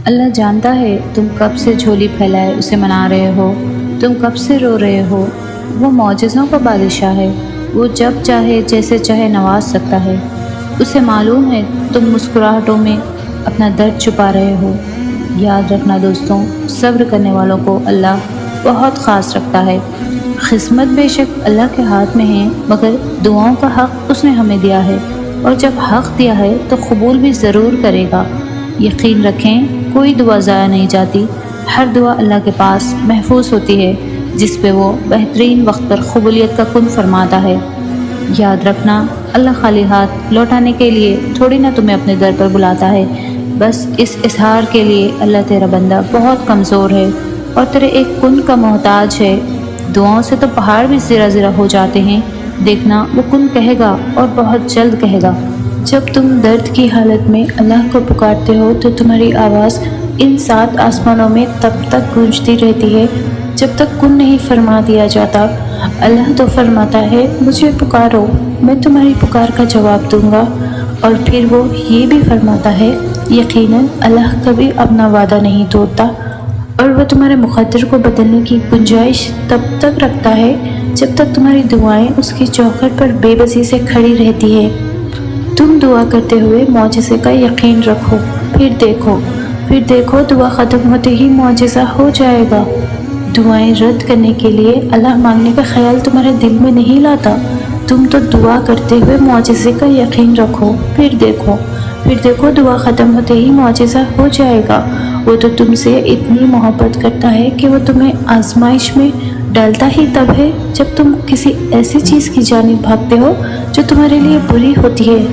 اللہ جانتا ہے تم کب سے جھولی پھیلائے اسے منا رہے ہو، تم کب سے رو رہے ہو۔ وہ معجزوں کا بادشاہ ہے، وہ جب چاہے جیسے چاہے نواز سکتا ہے۔ اسے معلوم ہے تم مسکراہٹوں میں اپنا درد چھپا رہے ہو۔ یاد رکھنا دوستوں، صبر کرنے والوں کو اللہ بہت خاص رکھتا ہے۔ قسمت بے شک اللہ کے ہاتھ میں ہے، مگر دعاؤں کا حق اس نے ہمیں دیا ہے، اور جب حق دیا ہے تو قبول بھی ضرور کرے گا۔ یقین رکھیں کوئی دعا ضائع نہیں جاتی، ہر دعا اللہ کے پاس محفوظ ہوتی ہے، جس پہ وہ بہترین وقت پر قبولیت کا کن فرماتا ہے۔ یاد رکھنا اللہ خالی ہاتھ لوٹانے کے لیے تھوڑی نہ تمہیں اپنے در پر بلاتا ہے، بس اس اظہار کے لیے اللہ تیرا بندہ بہت کمزور ہے اور تیرے ایک کن کا محتاج ہے۔ دعاؤں سے تو پہاڑ بھی زرہ زرہ ہو جاتے ہیں، دیکھنا وہ کن کہے گا اور بہت جلد کہے گا۔ جب تم درد کی حالت میں اللہ کو پکارتے ہو تو تمہاری آواز ان 7 آسمانوں میں تب تک گونجتی رہتی ہے جب تک کن نہیں فرما دیا جاتا۔ اللہ تو فرماتا ہے مجھے پکارو، میں تمہاری پکار کا جواب دوں گا، اور پھر وہ یہ بھی فرماتا ہے یقیناً اللہ کبھی اپنا وعدہ نہیں توڑتا، اور وہ تمہارے مقدر کو بدلنے کی گنجائش تب تک رکھتا ہے جب تک تمہاری دعائیں اس کی چوکھٹ پر بے بسی سے کھڑی رہتی ہے۔ تم دعا کرتے ہوئے معجزے کا یقین رکھو، پھر دیکھو دعا ختم ہوتے ہی معجزہ ہو جائے گا۔ دعائیں رد کرنے کے لیے اللہ مانگنے کا خیال تمہارے دل میں نہیں لاتا، تم تو دعا کرتے ہوئے معجزے کا یقین رکھو، پھر دیکھو دعا ختم ہوتے ہی معجزہ ہو جائے گا۔ وہ تو تم سے اتنی محبت کرتا ہے کہ وہ تمہیں آزمائش میں ڈالتا ہی تب ہے جب تم کسی ایسی چیز کی جانب بھاگتے ہو جو تمہارے لیے بری ہوتی ہے۔